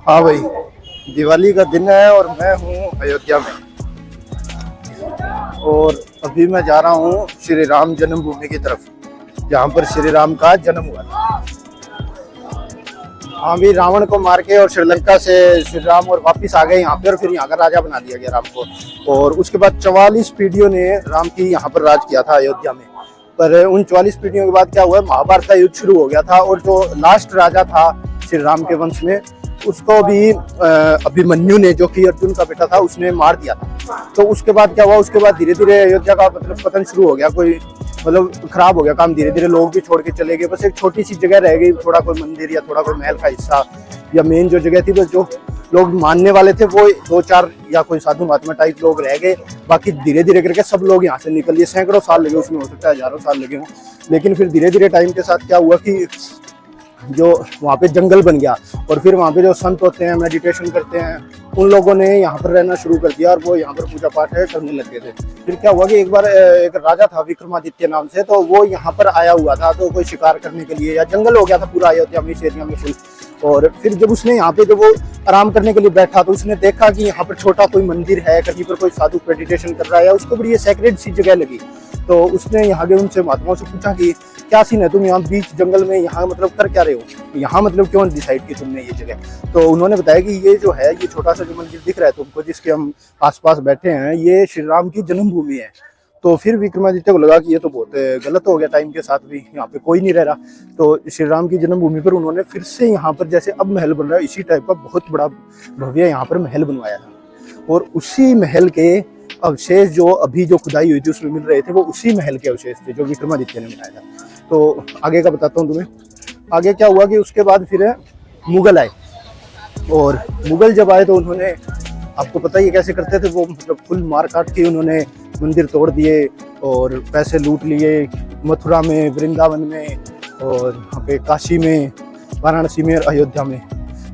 हाँ भाई, दिवाली का दिन है और मैं हूँ अयोध्या में। और अभी मैं जा रहा हूँ श्री राम जन्मभूमि की तरफ, जहाँ पर श्री राम का जन्म हुआ था। हाँ भी, रावण को मार के और श्रीलंका से श्री राम और वापिस आ गए यहाँ पे, और फिर यहाँ का राजा बना दिया गया राम को। और उसके बाद 44 पीढ़ियों ने राम की यहाँ पर राज किया था अयोध्या में। पर उन 44 पीढ़ियों के बाद क्या हुआ, महाभारत का युद्ध शुरू हो गया था, और जो लास्ट राजा था श्री राम के वंश में, उसको भी अभिमन्यु ने, जो कि अर्जुन का बेटा था, उसने मार दिया था। तो उसके बाद क्या हुआ, उसके बाद धीरे धीरे अयोध्या का मतलब पतन शुरू हो गया, कोई मतलब खराब हो गया काम, धीरे धीरे लोग भी छोड़ के चले गए। बस एक छोटी सी जगह रह गई, थोड़ा कोई मंदिर या थोड़ा कोई महल का हिस्सा, या मेन जो जगह थी, बस जो लोग मानने वाले थे वो 2-4 या कोई साधु महात्मा टाइप लोग रह गए। बाकी धीरे धीरे करके सब लोग यहाँ से निकल लिए। सैकड़ों साल लगे उसमें, हो सकता है हजारों साल लगे हों। लेकिन फिर धीरे धीरे टाइम के साथ क्या हुआ कि जो वहाँ पे जंगल बन गया, और फिर वहाँ पे जो संत होते हैं, मेडिटेशन करते हैं, उन लोगों ने यहाँ पर रहना शुरू कर दिया, और वो यहाँ पर पूजा पाठ करने लगे थे। फिर क्या हुआ कि एक बार एक राजा था विक्रमादित्य नाम से, तो वो यहाँ पर आया हुआ था, तो कोई शिकार करने के लिए, या जंगल हो गया था पूरा अयोध्या में, इस एरिया में फुल। और फिर जब उसने यहाँ पे जब वो आराम करने के लिए बैठा, तो उसने देखा कि यहाँ पर छोटा कोई मंदिर है, कहीं पर कोई साधु मेडिटेशन कर रहा है, उसको बड़ी ये सेक्रेड सी जगह लगी। तो उसने यहाँ के उनसे महात्माओं से पूछा कि क्या सीन है, तुम यहाँ बीच जंगल में यहाँ मतलब कर क्या रहे हो, यहाँ मतलब क्यों डिसाइड की तुमने ये जगह। तो उन्होंने बताया कि ये जो है, ये छोटा सा जो मंदिर दिख रहा है तुमको, जिसके हम आसपास बैठे हैं, ये श्री राम की जन्मभूमि है। तो फिर विक्रमादित्य को लगा कि ये तो बहुत गलत हो गया, टाइम के साथ भी यहाँ पे कोई नहीं रह रहा। तो श्री राम की जन्मभूमि पर उन्होंने फिर से यहाँ पर, जैसे अब महल बन रहा है, इसी टाइप का बहुत बड़ा भव्य यहाँ पर महल बनवाया था। और उसी महल के अवशेष जो अभी जो खुदाई हुई थी उसमें मिल रहे थे, वो उसी महल के अवशेष थे जो विक्रमादित्य ने बनाया था। तो आगे का बताता हूँ तुम्हें। आगे क्या हुआ कि उसके बाद फिर मुगल आए, और मुगल जब आए तो उन्होंने, आपको पता ही कैसे करते थे वो, मतलब फुल मार काट के उन्होंने मंदिर तोड़ दिए और पैसे लूट लिए। मथुरा में, वृंदावन में, और यहाँ पे काशी में, वाराणसी में, अयोध्या में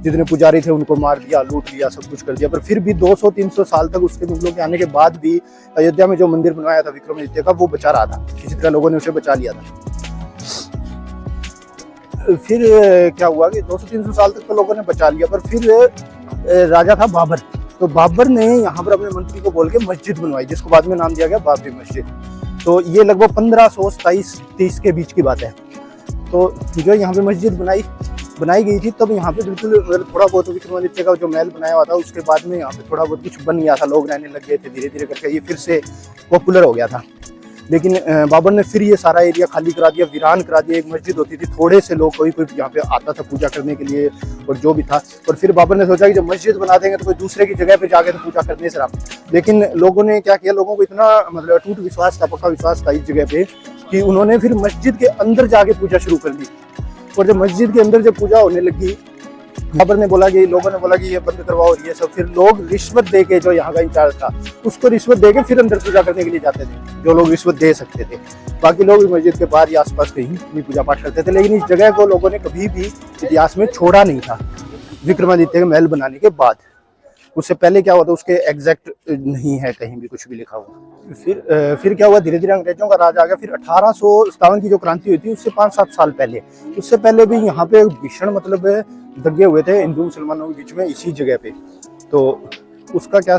जितने पुजारी थे उनको मार दिया, लूट लिया, सब कुछ कर दिया। पर फिर भी 200-300 साल तक उसके मुगलों के आने के बाद भी अयोध्या में जो मंदिर बनवाया था विक्रमादित्य का, वो बचा रहा था, किसी तरह लोगों ने उसे बचा लिया था। फिर क्या हुआ कि 200-300 साल तक तो लोगों ने बचा लिया, पर फिर राजा था बाबर। तो बाबर ने यहाँ पर अपने मंत्री को बोल के मस्जिद बनवाई, जिसको बाद में नाम दिया गया बाबरी मस्जिद। तो ये लगभग 1527-30 के बीच की बात है। तो जो यहाँ पे मस्जिद बनाई गई थी, तब यहाँ पे बिल्कुल थोड़ा बहुत विक्रमादित्य का जो महल बनाया हुआ था, उसके बाद में यहाँ पे थोड़ा बहुत कुछ बन गया था, लोग रहने लग गए थे, धीरे धीरे करके ये फिर से पॉपुलर हो गया था। लेकिन बाबर ने फिर ये सारा एरिया खाली करा दिया, वीरान करा दिया। एक मस्जिद होती थी, थोड़े से लोग, कोई यहाँ पे आता था पूजा करने के लिए, और जो भी था। और फिर बाबर ने सोचा कि जब मस्जिद बना देंगे तो कोई दूसरे की जगह पे जाके तो पूजा करने से रहा। लेकिन लोगों ने क्या किया, लोगों को इतना मतलब अटूट विश्वास था, पक्का विश्वास था इस जगह पे, कि उन्होंने फिर मस्जिद के अंदर जाके पूजा शुरू कर दी। और जब मस्जिद के अंदर जब पूजा होने लगी, बाबर ने बोला कि, लोगों ने बोला कि ये बंद करवाओ ये सब। फिर लोग रिश्वत देके, जो यहाँ का इंचार्ज था उसको रिश्वत देके फिर अंदर पूजा करने के लिए जाते थे, जो लोग रिश्वत दे सकते थे। बाकी लोग मस्जिद के बाहर या आसपास कहीं भी पूजा पाठ करते थे। लेकिन इस जगह को लोगों ने कभी भी इतिहास में छोड़ा नहीं था विक्रमादित्य के महल बनाने के बाद। उससे पहले क्या हुआ था उसके एग्जैक्ट नहीं है कहीं भी कुछ भी लिखा हुआ। फिर क्या हुआ, धीरे धीरे अंग्रेजों का राज आ गया। फिर 1857 की जो क्रांति हुई थी, उससे 5-7 साल पहले, उससे पहले भी यहाँ पे भीषण मतलब दंगे हुए थे हिंदू मुसलमानों के बीच में इसी जगह पे। तो उसका क्या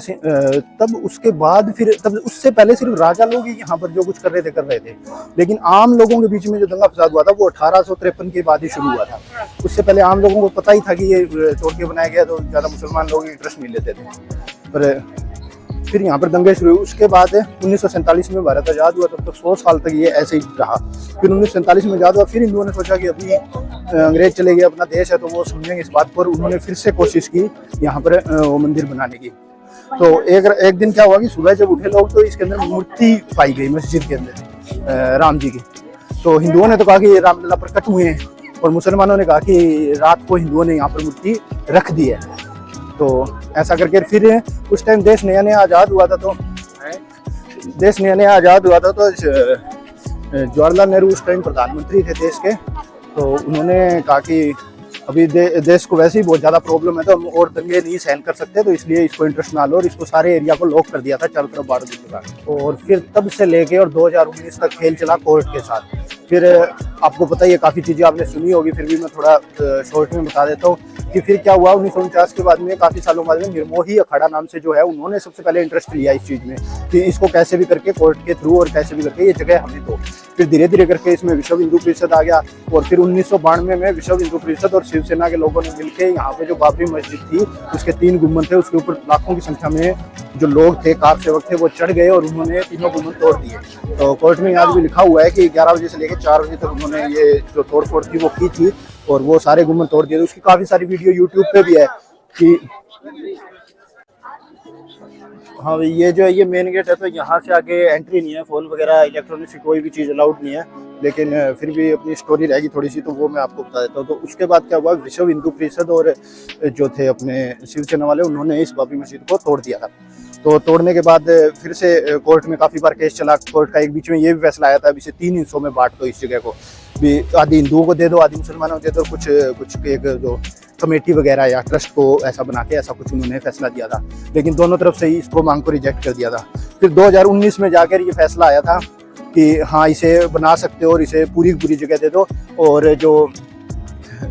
तब उसके बाद फिर, तब उससे पहले सिर्फ राजा लोग ही यहाँ पर जो कुछ कर रहे थे। लेकिन आम लोगों के बीच में जो दंगा फसाद हुआ था वो 1853 के बाद ही शुरू हुआ था। उससे पहले आम लोगों को पता ही था कि ये तोड़ के बनाया गया, तो ज़्यादा मुसलमान लोग इंटरेस्ट नहीं लेते थे। पर फिर यहाँ पर दंगे शुरू हुए। उसके बाद 1947 में भारत आज़ाद हुआ, तब तक 100 साल तक ये ऐसे ही रहा। फिर 1947 में आज़ाद हुआ। फिर हिंदुओं ने सोचा कि अभी अंग्रेज चले गए, अपना देश है तो वो समझेंगे इस बात पर। उन्होंने फिर से कोशिश की यहाँ पर वो मंदिर बनाने की। तो एक दिन क्या हुआ कि सुबह जब उठे लोग, तो इसके अंदर मूर्ति पाई गई मस्जिद के अंदर राम जी की। तो हिंदुओं ने तो कहा कि ये रामलला प्रकट हुए हैं, और मुसलमानों ने कहा कि रात को हिंदुओं ने यहाँ पर मूर्ति रख दी है। तो ऐसा करके फिर उस टाइम देश नया नया आज़ाद हुआ था, तो जवाहरलाल नेहरू उस टाइम प्रधानमंत्री थे देश के। तो उन्होंने कहा कि अभी देश को वैसे ही बहुत ज़्यादा प्रॉब्लम है, तो हम और दंगे नहीं सहन कर सकते, तो इसलिए इसको इंटरेस्ट ना लो, और इसको सारे एरिया को लॉक कर दिया था चारों तरफ बाढ़ देने का। और फिर तब से लेके और 2019 तक खेल चला कोर्ट के साथ। फिर आपको पता ही है, काफ़ी चीज़ें आपने सुनी होगी, फिर भी मैं थोड़ा शॉर्ट में बता देता हूँ कि फिर क्या हुआ। 1949 के बाद में, काफ़ी सालों बाद में, निर्मोही अखाड़ा नाम से जो है, उन्होंने सबसे पहले इंटरेस्ट लिया इस चीज़ में कि इसको कैसे भी करके कोर्ट के थ्रू और कैसे भी करके ये जगह हमें दो। फिर धीरे धीरे करके इसमें विश्व हिंदू परिषद आ गया, और फिर 1992 में विश्व हिंदू परिषद और शिवसेना के लोगों ने मिलकर यहाँ पे जो बाबरी मस्जिद थी, उसके 3 गुम्बद थे, उसके ऊपर लाखों की संख्या में जो लोग थे, कार सेवक थे, वो चढ़ गए और उन्होंने तीनों गुम्बद तोड़ दिए। तो कोर्ट में आज भी लिखा हुआ है कि 11 बजे से लेकर 4 बजे तक उन्होंने ये जो तोड़फोड़ थी वो की थी, और वो सारे गुम्बद तोड़ दिए। उसकी काफ़ी सारी वीडियो यूट्यूब पे भी है कि हाँ भाई, ये जो है ये मेन गेट है, तो यहाँ से आगे एंट्री नहीं है, फ़ोन वगैरह इलेक्ट्रॉनिक्स की कोई भी चीज़ अलाउड नहीं है, लेकिन फिर भी अपनी स्टोरी रहेगी थोड़ी सी, तो वो मैं आपको बता देता हूँ। तो उसके बाद क्या हुआ, विश्व हिंदू परिषद और जो थे अपने शिवसेना वाले, उन्होंने इस बाबरी मस्जिद को तोड़ दिया था। तो तोड़ने के बाद फिर से कोर्ट में काफ़ी बार केस चला। कोर्ट का एक बीच में ये भी फैसला आया था, अभी से 3 हिस्सों में बांट दो इस जगह को, भी आधी हिंदुओं को दे दो, आधी मुसलमानों को दे दो, कुछ एक जो कमेटी वगैरह या ट्रस्ट को ऐसा बना के ऐसा कुछ उन्होंने फैसला दिया था, लेकिन दोनों तरफ से ही इसको मांग को रिजेक्ट कर दिया था। फिर 2019 में जाकर ये फैसला आया था कि हाँ, इसे बना सकते हो और इसे पूरी पूरी जगह दे दो, और जो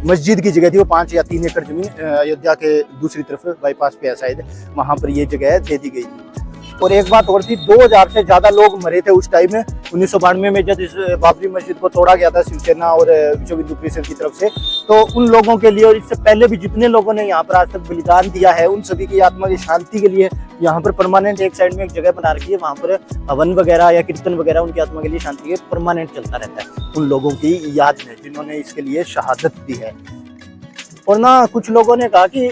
मस्जिद की जगह थी वो 5 या 3 एकड़ जमीन अयोध्या के दूसरी तरफ बाईपास पे है शायद, वहाँ पर ये जगह दे दी गई थी। और एक बात और थी, 2000 से ज़्यादा लोग मरे थे उस टाइम में, 1992 में जब इस बाबरी मस्जिद को तोड़ा गया था शिवसेना और विश्व हिंदू परिषद की तरफ से। तो उन लोगों के लिए और इससे पहले भी जितने लोगों ने यहाँ पर आज तक बलिदान दिया है, उन सभी की आत्मा की शांति के लिए यहाँ पर परमानेंट एक साइड में एक जगह बना रखी है, वहाँ पर हवन वगैरह या कीर्तन वगैरह उनकी आत्मा के लिए शांति के परमानेंट चलता रहता है, उन लोगों की याद में जिन्होंने इसके लिए शहादत दी है। और ना कुछ लोगों ने कहा कि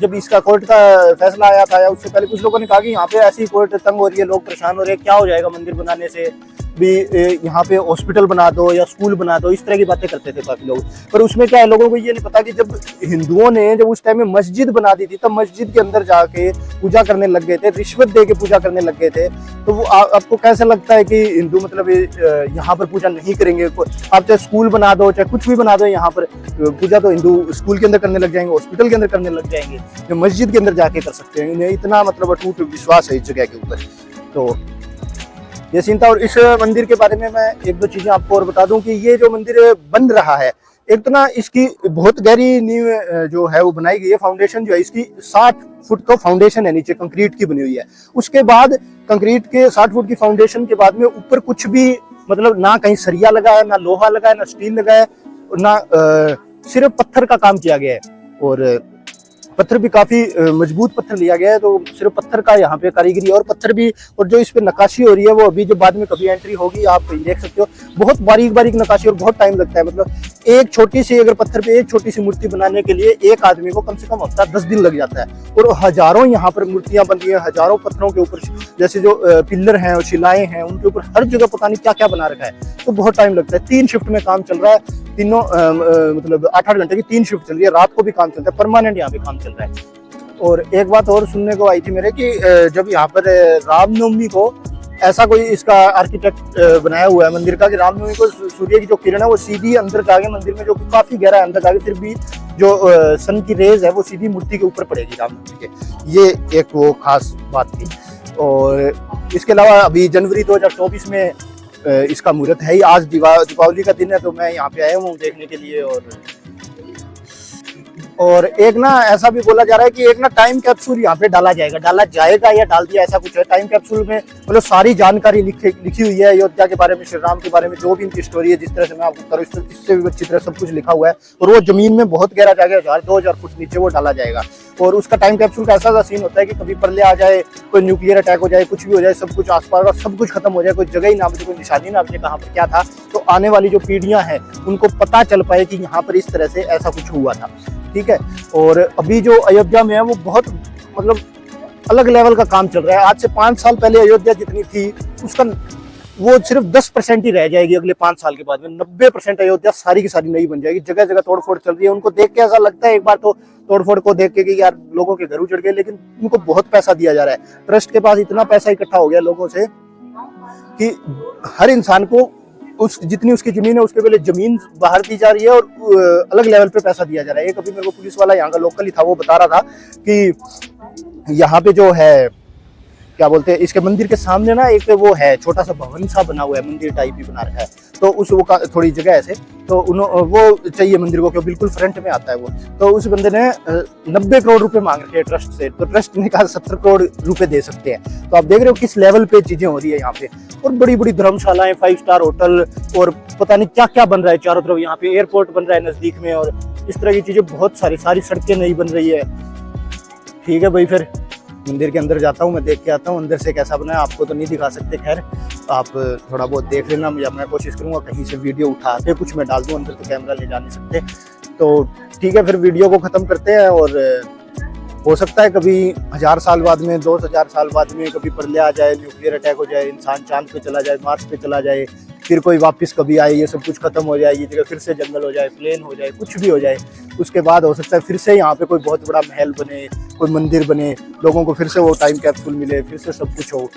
जब इसका कोर्ट का फैसला आया था या उससे पहले कुछ लोगों ने कहा कि यहाँ पे ऐसी कोर्ट तंग हो रही है, लोग परेशान हो रहे हैं, क्या हो जाएगा मंदिर बनाने से, भी यहाँ पे हॉस्पिटल बना दो या स्कूल बना दो, इस तरह की बातें करते थे काफी लोग। पर उसमें क्या है, लोगों को ये नहीं पता कि जब हिंदुओं ने जब उस टाइम में मस्जिद बना दी थी, तब मस्जिद के अंदर जाके पूजा करने लग गए थे, रिश्वत दे के पूजा करने लग गए थे। तो वो आपको कैसा लगता है कि हिंदू मतलब यहाँ पर पूजा नहीं करेंगे? आप चाहे स्कूल बना दो, चाहे कुछ भी बना दो, यहाँ पर पूजा तो हिंदू स्कूल के अंदर करने लग जाएंगे, हॉस्पिटल के अंदर करने लग जाएंगे, जो मस्जिद के अंदर जाके कर सकते हैं। इन्हें इतना मतलब अटूट विश्वास है इस जगह के ऊपर। तो ये सीन था। और इस मंदिर के बारे में मैं 1-2 चीजें आपको और बता दूं कि ये जो मंदिर बन रहा है, एक तो ना इसकी बहुत गहरी नींव जो है वो बनाई गई है। फाउंडेशन जो है इसकी 60 फुट का फाउंडेशन है, नीचे कंक्रीट की बनी हुई है। उसके बाद कंक्रीट के 60 फुट की फाउंडेशन के बाद में ऊपर कुछ भी मतलब ना कहीं सरिया लगा है, ना लोहा लगा है, ना स्टील लगा है, ना सिर्फ पत्थर का काम किया गया है। और पत्थर भी काफी मजबूत पत्थर लिया गया है, तो सिर्फ पत्थर का यहाँ पे कारीगरी और पत्थर भी, और जो इस पे नक्काशी हो रही है वो अभी जो बाद में कभी एंट्री होगी आप देख सकते हो, बहुत बारीक बारीक नक्काशी और बहुत टाइम लगता है। मतलब एक छोटी सी अगर पत्थर पे एक छोटी सी मूर्ति बनाने के लिए एक आदमी को कम से कम हफ्ता 10 दिन लग जाता है, और हजारों यहाँ पर मूर्तियां बन रही है, हजारों पत्थरों के ऊपर जैसे जो पिल्लर हैं और शिलाएं हैं, उनके ऊपर हर जगह पता नहीं क्या क्या बना रखा है, तो बहुत टाइम लगता है। 3 शिफ्ट में काम चल रहा है, तीनों मतलब 8-8 घंटे की 3 शिफ्ट चल रही है, रात को भी काम चलता है, परमानेंट यहाँ पे काम चल रहा है। और एक बात और सुनने को आई थी मेरे कि जब यहाँ पर रामनवमी को ऐसा कोई इसका आर्किटेक्ट बनाया हुआ है मंदिर का कि रामनवमी को सूर्य की जो किरण है वो सीधी अंदर जाके मंदिर में, जो काफी गहरा है अंदर जाके, फिर भी जो सन की रेज है वो सीधी मूर्ति के ऊपर पड़ेगी रामनवमी के। ये एक वो खास बात थी। और इसके अलावा अभी जनवरी 2024 में इसका मुहूर्त है ही। आज दीपावली का दिन है, तो मैं यहाँ पे आया हूँ देखने के लिए। और एक ना ऐसा भी बोला जा रहा है कि एक ना टाइम कैप्सूल यहाँ पे डाला जाएगा या डाल दिया, ऐसा कुछ है। टाइम कैप्सूल में मतलब सारी जानकारी लिखी हुई है अयोध्या के बारे में, श्री राम के बारे में, जो भी इनकी स्टोरी है, जिस तरह से मैं आपको करूँ इससे भी अच्छी तरह सब कुछ लिखा हुआ है। और वो जमीन में बहुत गहरा जाएगा, 1000-2000 फुट नीचे वो डाला जाएगा। और उसका टाइम कैप्सूल का ऐसा सीन होता है कि कभी प्रलय आ जाए, कोई न्यूक्लियर अटैक हो जाए, कुछ भी हो जाए, सब कुछ आसपास का सब कुछ खत्म हो जाए, कोई जगह ही ना बचे, कोई निशानी ना बचे कहाँ पर क्या था, तो आने वाली जो पीढ़ियां हैं उनको पता चल पाए कि यहाँ पर इस तरह से ऐसा कुछ हुआ था। ठीक है। और अभी जो अयोध्या में है वो बहुत मतलब अलग लेवल का काम चल रहा है। आज से 5 साल पहले अयोध्या जितनी थी उसका वो सिर्फ 10% ही रह जाएगी अगले 5 साल के बाद में। 90% अयोध्या सारी की सारी नई बन जाएगी। जगह जगह तोड़फोड़ चल रही है। उनको देख के ऐसा लगता है एक बार तो तोड़फोड़ को देख के कि यार लोगों के घर उजड़ गए, लेकिन उनको बहुत पैसा दिया जा रहा है। ट्रस्ट के पास इतना पैसा इकट्ठा हो गया लोगों से कि हर इंसान को उस जितनी उसकी जमीन है उसके पहले जमीन बाहर दी जा रही है और अलग लेवल पे पैसा दिया जा रहा है। एक अभी मेरे को पुलिस वाला यहाँ का लोकल ही था, वो बता रहा था कि यहाँ पे जो है क्या बोलते हैं, इसके मंदिर के सामने ना एक वो है छोटा सा भवन सा बना हुआ है, मंदिर टाइप ही बना रखा है। तो उस वो थोड़ी जगह ऐसे तो वो चाहिए मंदिर को, क्यों बिल्कुल फ्रंट में आता है वो। तो उस बंदे ने 90 करोड़ रुपए मांग रखे हैं ट्रस्ट से, तो ट्रस्ट ने कहा 70 करोड़ रुपए दे सकते हैं। तो आप देख रहे हो किस लेवल पे चीजें हो रही है यहाँ पे। और बड़ी बड़ी धर्मशालाएं, 5 स्टार होटल और पता नहीं क्या क्या बन रहा है चारों तरफ। यहाँ पे एयरपोर्ट बन रहा है नजदीक में और इस तरह की चीजें बहुत सारी सड़कें नई बन रही है। ठीक है भाई, फिर मंदिर के अंदर जाता हूँ, मैं देख के आता हूँ अंदर से कैसा बना है। आपको तो नहीं दिखा सकते, खैर आप थोड़ा बहुत देख लेना, या मैं कोशिश करूँगा कहीं से वीडियो उठा के कुछ मैं डाल दूँ अंदर, तो कैमरा ले जा नहीं सकते। तो ठीक है, फिर वीडियो को ख़त्म करते हैं। और हो सकता है कभी 1000 साल बाद में, 2000 साल बाद में कभी प्रलय आ जाए, न्यूक्लियर अटैक हो जाए, इंसान चांद पे चला जाए, मार्स पे चला जाए, फिर कोई वापस कभी आए, ये सब कुछ खत्म हो जाए, ये जगह फिर से जंगल हो जाए, प्लेन हो जाए, कुछ भी हो जाए। उसके बाद हो सकता है फिर से यहाँ पे कोई बहुत बड़ा महल बने, कोई मंदिर बने, लोगों को फिर से वो टाइम कैप्सूल मिले, फिर से सब कुछ हो।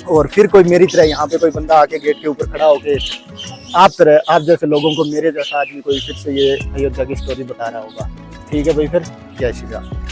और फिर कोई मेरी तरह यहाँ पे कोई बंदा आके गेट के ऊपर खड़ा होके आप जैसे लोगों को, मेरे जैसा आदमी कोई फिर से ये अयोध्या की स्टोरी बता रहा होगा। ठीक है भाई, फिर जय श्री राम।